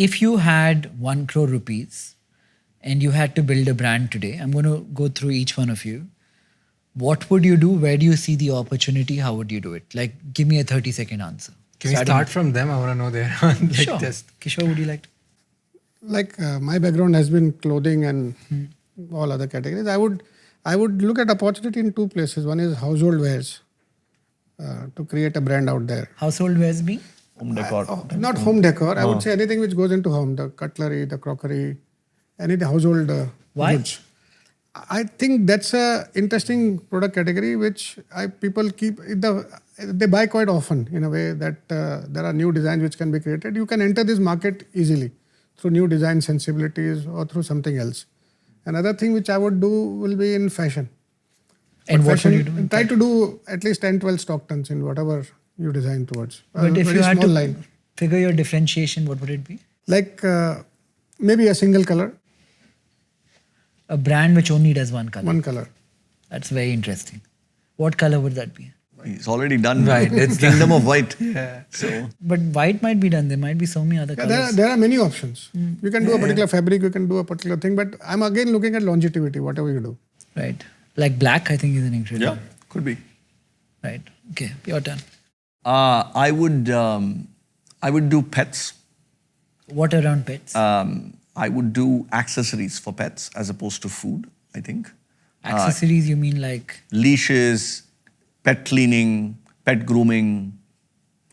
if you had 1 crore rupees and you had to build a brand today, I'm going to go through each one of you. What would you do? Where do you see the opportunity? How would you do it? Like, give me a 30-second answer. Can we start from them? I want to know their sure. Kishore, would you like to? Like my background has been clothing and all other categories. I would look at opportunity in two places. One is household wares, to create a brand out there. Household wares being? Home decor. Not home decor. I would say anything which goes into home, the cutlery, the crockery, any household Why? goods. I think that's a interesting product category which people keep. They buy quite often in a way that there are new designs which can be created. You can enter this market easily through new design sensibilities or through something else. Another thing which I would do will be in fashion. And what would you do? Try to do at least 10-12 stock tons in whatever you design towards. But if you had to figure your differentiation, what would it be? Like maybe a single color. A brand which only does one color. One color. That's very interesting. What color would that be? It's already done. Right, It's Kingdom of White. Yeah. So But white might be done. There might be so many other colors. There are many options. You can do a particular fabric, you can do a particular thing, but I'm again looking at longevity, whatever you do. Right. Like black, I think is an incredible. yeah, could be. Right. Okay, your turn. I would do pets. What around pets? I would do accessories for pets as opposed to food, I think. Accessories, you mean like? Leashes, pet cleaning, pet grooming.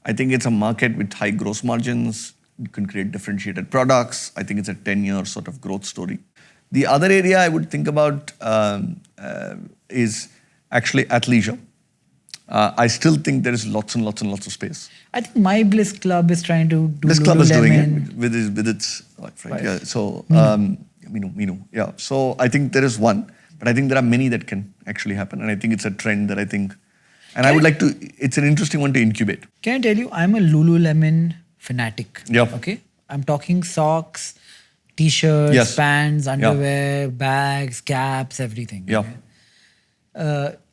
I think it's a market with high gross margins. You can create differentiated products. I think it's a 10-year sort of growth story. The other area I would think about is actually athleisure. I still think there is lots and lots and lots of space. I think My Bliss Club is trying to do Bliss Club is doing Lululemon. it with its right. Right. Yeah. So Minu. Yeah. So I think there is one, but I think there are many that can actually happen, and I think it's a trend that I think, and I would like to. It's an interesting one to incubate. Can I tell you, I'm a Lululemon fanatic. Yeah. Okay. I'm talking socks, t-shirts, Yes. pants, Yeah. underwear, bags, caps, everything. Yeah. Okay?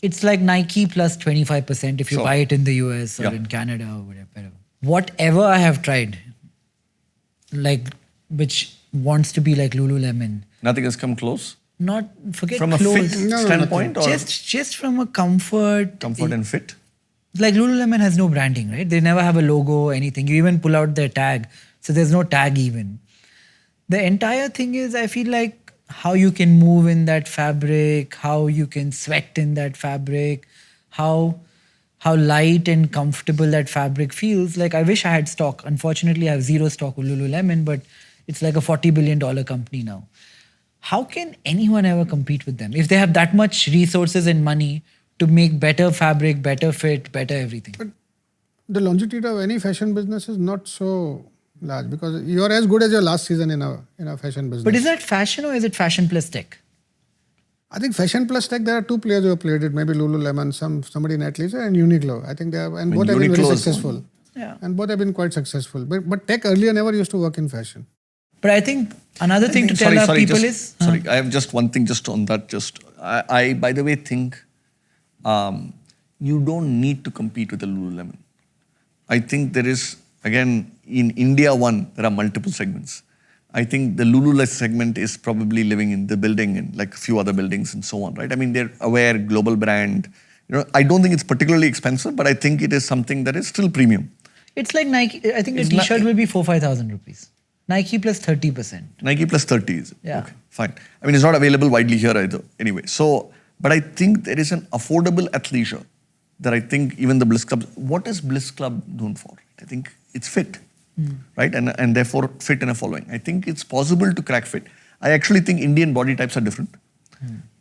It's like Nike plus 25% if you Sure. buy it in the US or Yeah. in Canada or whatever. Whatever I have tried, like which wants to be like Lululemon, Nothing has come close not forget from a clothes. fit standpoint, or Just from a comfort and fit. like Lululemon has no branding, right? They never have a logo, anything. You even pull out their tag. So there's no tag even. The entire thing is, I feel like how you can move in that fabric, how you can sweat in that fabric, how light and comfortable that fabric feels. Like I wish I had stock. Unfortunately, I have zero stock of Lululemon, but it's like a $40 billion company now. How can anyone ever compete with them if they have that much resources and money to make better fabric, better fit, better everything? But the longevity of any fashion business is not so large because you're as good as your last season in a fashion business. But is that fashion or is it fashion plus tech? I think fashion plus tech, there are two players who have played it. Maybe Lululemon, somebody in Atleisure and Uniqlo. I think they have, and both have been very successful. Yeah. And both have been quite successful. But tech earlier never used to work in fashion. But I think another thing to tell our people is... Sorry, I have just one thing just on that. I by the way, think you don't need to compete with the Lululemon. I think there is, again, in India, there are multiple segments. I think the Lululemon segment is probably living in the building and like a few other buildings and so on, right? I mean, they're aware, global brand. I don't think it's particularly expensive, but I think it is something that is still premium. It's like Nike. I think the t-shirt will be 4,000-5,000 rupees. Nike plus 30%. Nike plus 30 is it? Yeah. Okay, fine. I mean, it's not available widely here either. Anyway, but I think there is an affordable athleisure that I think even the Bliss Club, what is Bliss Club known for? I think it's fit, right? And therefore fit in a following. I think it's possible to crack fit. I actually think Indian body types are different,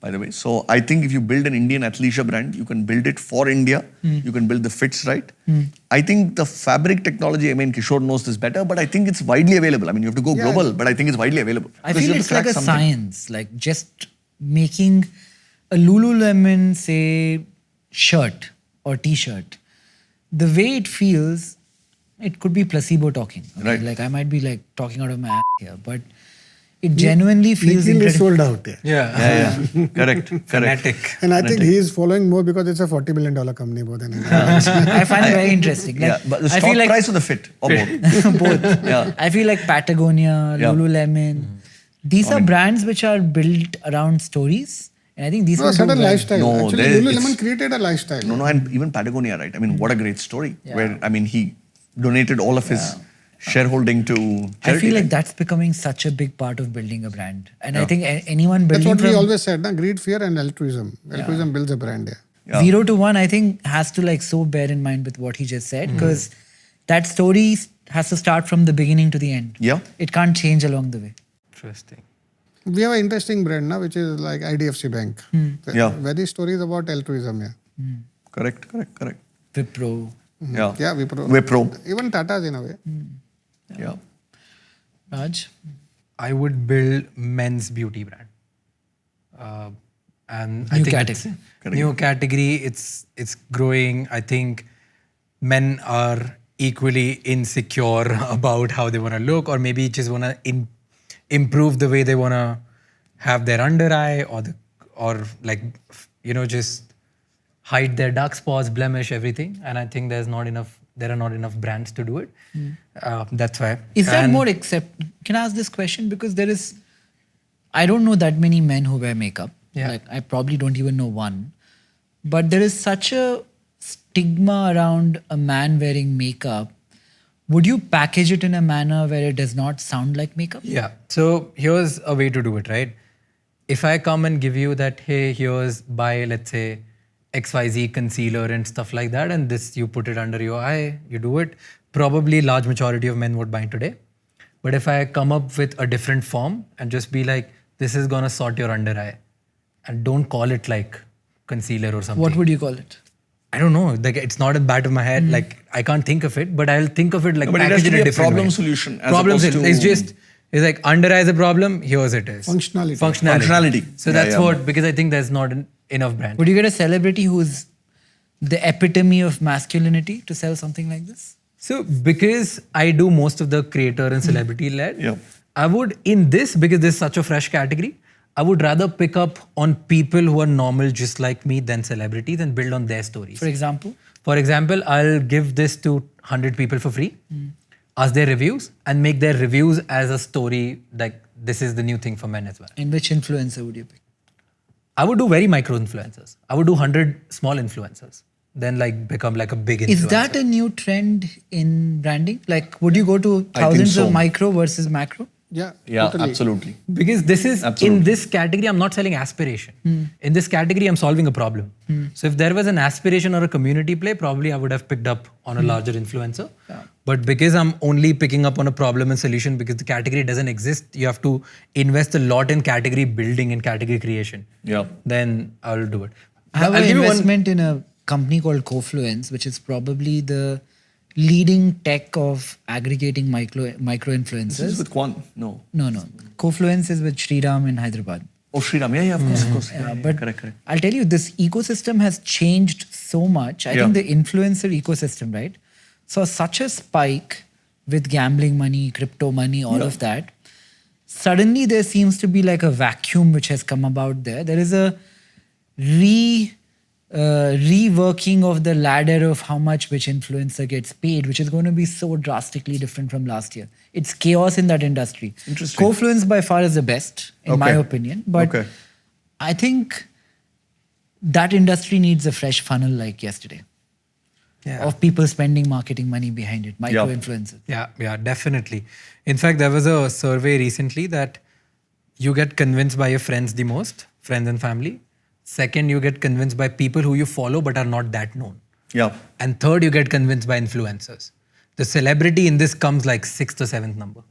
by the way. So I think if you build an Indian athleisure brand, you can build it for India. You can build the fits right. I think the fabric technology, I mean, Kishore knows this better, but I think it's widely available. I mean, you have to go global, but I think it's widely available. I feel it's like a science, like just making a Lululemon, say, shirt or t-shirt. The way it feels, it could be placebo talking. Okay? Right. Like I might be like talking out of my ass here, but It genuinely feels Nikhil is incredible. sold out. Yeah. Yeah. Correct. Fanatic. And I think he is following more because it's a $40 billion company more than anything. I find it very interesting. Like, Yeah, but the I stock feel like price or the fit or both? both. Yeah. I feel like Patagonia, Yeah. Lululemon, these are brands which are built around stories. And I think these No, a will do certain well. lifestyle. No, Actually, there- Lululemon it's- created a lifestyle. No, and even Patagonia, right? I mean, what a great story. Yeah. Where, I mean, he donated all of his shareholding to charity. I feel like right? that's becoming such a big part of building a brand. And I Yeah. think anyone That's building what we from always said, na? Greed, fear and altruism. Altruism builds a brand. Yeah. Yeah. 0 to 1, I think, has to like so bear in mind with what he just said, because that story has to start from the beginning to the end. Yeah. It can't change along the way. Interesting. We have an interesting brand now, which is like IDFC Bank. Yeah. Very stories about altruism. Yeah. Correct. Wipro. Yeah. Yeah, Wipro. Wipro. Even Tata's in a way. Yeah. Raj? I would build men's beauty brand. And I New think category. it's new category. It's growing. I think men are equally insecure about how they want to look, or maybe just want to improve the way they want to have their under eye, or like just hide their dark spots, blemish everything. And I think there are not enough brands to do it. That's why. Is that And- more Can I ask this question? Because I don't know that many men who wear makeup. Yeah. Like, I probably don't even know one. But there is such a stigma around a man wearing makeup. Would you package it in a manner where it does not sound like makeup? Yeah. So here's a way to do it, right? If I come and give you that, hey, here's buy, let's say, XYZ concealer and stuff like that, and this you put it under your eye, you do it, probably large majority of men would buy today. But if I come up with a different form and just be like, this is gonna sort your under eye, and don't call it like concealer or something. What would you call it? I don't know. Like, it's not in the back of my head. Like, I can't think of it, but I'll think of it like No, but it has package to in be a a different problem way. solution as Problem opposed solution. to- It's just, it's like under eye is a problem. Here's it is. Functionality. Functionality. So Yeah, that's yeah. what, because I think there's not enough brand. Would you get a celebrity who's the epitome of masculinity to sell something like this? So because I do most of the creator and celebrity led, Yeah. I would, in this, because this is such a fresh category, I would rather pick up on people who are normal just like me than celebrities and build on their stories. For example? For example, I'll give this to 100 people for free, ask their reviews, and make their reviews as a story, like this is the new thing for men as well. And which influencer would you pick? I would do very micro influencers. I would do 100 small influencers, then like become like a big influencer. Is that a new trend in branding? Like, would you go to I think thousands so. of micro versus macro? Yeah, Yeah, totally. absolutely. Because this is, Absolutely. in this category, I'm not selling aspiration. In this category, I'm solving a problem. So if there was an aspiration or a community play, probably I would have picked up on a larger influencer. But because I'm only picking up on a problem and solution because the category doesn't exist, you have to invest a lot in category building and category creation. Yeah. Then I'll do it. I have I'll an give you one. investment in a company called Cofluence, which is probably the leading tech of aggregating micro This is influencers. with Kwan. No. No. Cofluence is with Sriram in Hyderabad. Oh, Sriram. Yeah, of course. Yeah, but correct. I'll tell you, this ecosystem has changed so much. I think the influencer ecosystem, right, saw such a spike with gambling money, crypto money, all of that. Suddenly, there seems to be like a vacuum which has come about there. There is a reworking of the ladder of how much which influencer gets paid, which is going to be so drastically different from last year. It's chaos in that industry. Interesting. Cofluence by far is the best, in my Okay. opinion. But Okay. I think that industry needs a fresh funnel like yesterday of people spending marketing money behind it, micro influencers. Yeah, definitely. In fact, there was a survey recently that you get convinced by your friends the most, friends and family. Second, you get convinced by people who you follow but are not that known. Yeah. And third, you get convinced by influencers. The celebrity in this comes like 6th or 7th number.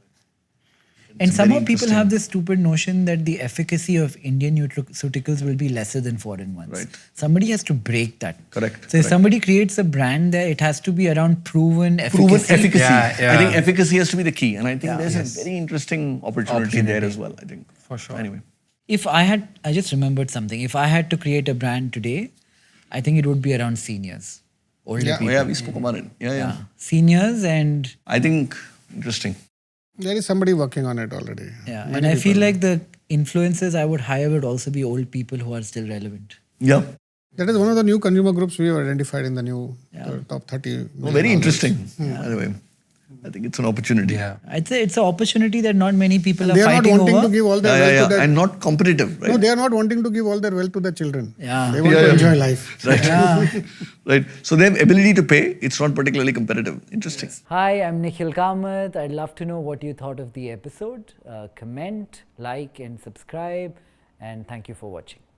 And It's somehow very people interesting. have this stupid notion that the efficacy of Indian nutraceuticals will be lesser than foreign ones. Right. Somebody has to break that. Correct, So if correct. somebody creates a brand there, it has to be around proven efficacy. Proven efficacy. Yeah. I think efficacy has to be the key. And I think there's Yes. a very interesting opportunity there as well, I think. For sure. Anyway. I just remembered something. If I had to create a brand today, I think it would be around seniors, older Yeah. Oh, people. yeah, we spoke about it. Yeah. Seniors and I think interesting. There is somebody working on it already. Yeah, Many and I feel people. like the influencers I would hire would also be old people who are still relevant. Yeah. That is one of the new consumer groups we have identified in the new top 30. Oh, very interesting. By the way, I think it's an opportunity. Yeah. I'd say it's an opportunity that not many people are They are not fighting wanting over. to give all their Yeah, wealth to their and not competitive, right? No, they are not wanting to give all their wealth to their children. Yeah. They want to enjoy life. Right. Right. So they have ability to pay. It's not particularly competitive. Interesting. Hi, I'm Nikhil Kamath. I'd love to know what you thought of the episode. Comment, like, and subscribe. And thank you for watching.